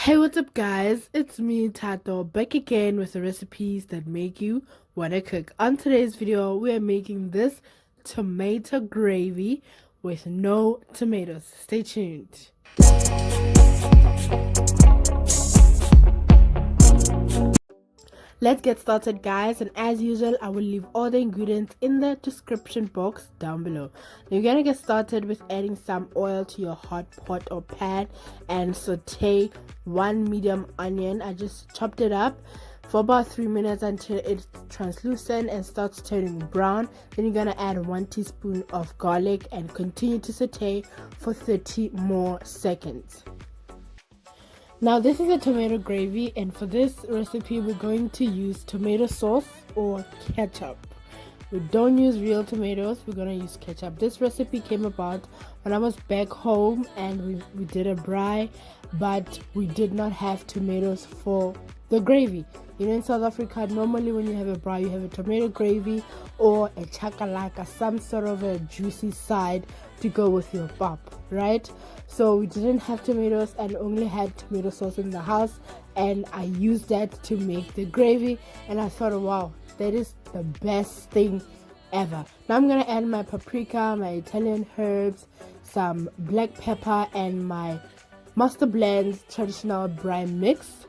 Hey, what's up, guys? It's me, Tato, back again with the recipes that make you want to cook. On today's video, we are making this tomato gravy with no tomatoes. Stay tuned. Let's get started, guys, and as usual I will leave all the ingredients in the description box down below. Now you're gonna get started with adding some oil to your hot pot or pan and saute one medium onion. I just chopped it up for about 3 minutes until it's translucent and starts turning brown. Then you're gonna add 1 teaspoon of garlic and continue to saute for 30 more seconds. Now this is a tomato gravy, and for this recipe we're going to use tomato sauce or ketchup. We don't use real tomatoes, we're going to use ketchup. This recipe came about when I was back home and we did a braai, but we did not have tomatoes for the gravy. You know, in South Africa, normally when you have a braai, you have a tomato gravy or a chakalaka, some sort of a juicy side to go with your pap, right? So we didn't have tomatoes and only had tomato sauce in the house, and I used that to make the gravy, and I thought, wow, that is the best thing ever. Now I'm gonna add my paprika, my Italian herbs, some black pepper, and my Master Blend's Traditional Braai mix.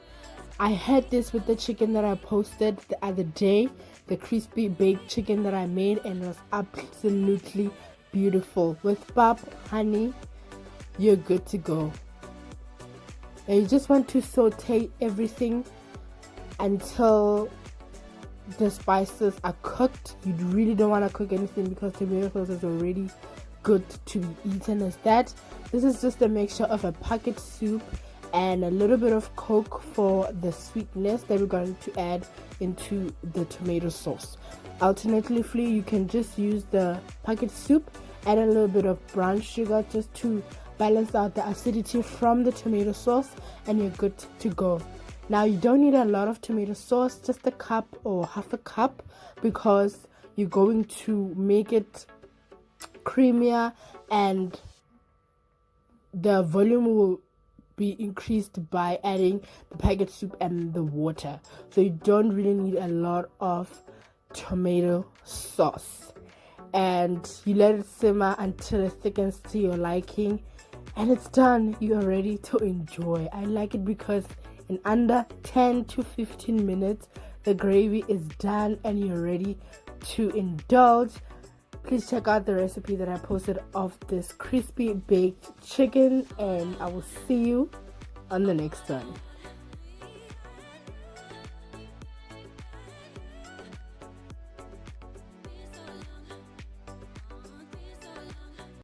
I had this with the chicken that I posted the other day, the crispy baked chicken that I made, and it was absolutely beautiful. With pap, honey, you're good to go. And you just want to saute everything until the spices are cooked. You really don't want to cook anything because tomato sauce is already good to be eaten as that. This is just a mixture of a packet soup and a little bit of Coke for the sweetness that we're going to add into the tomato sauce. Alternatively, you can just use the packet soup, add a little bit of brown sugar just to balance out the acidity from the tomato sauce, and you're good to go. Now you don't need a lot of tomato sauce, just a cup or half a cup, because you're going to make it creamier and the volume will be increased by adding the packet soup and the water. So you don't really need a lot of tomato sauce, and you let it simmer until it thickens to your liking, and it's done. You are ready to enjoy. I like it because in under 10 to 15 minutes the gravy is done and you're ready to indulge. Please check out the recipe that I posted of this crispy baked chicken, and I will see you on the next one.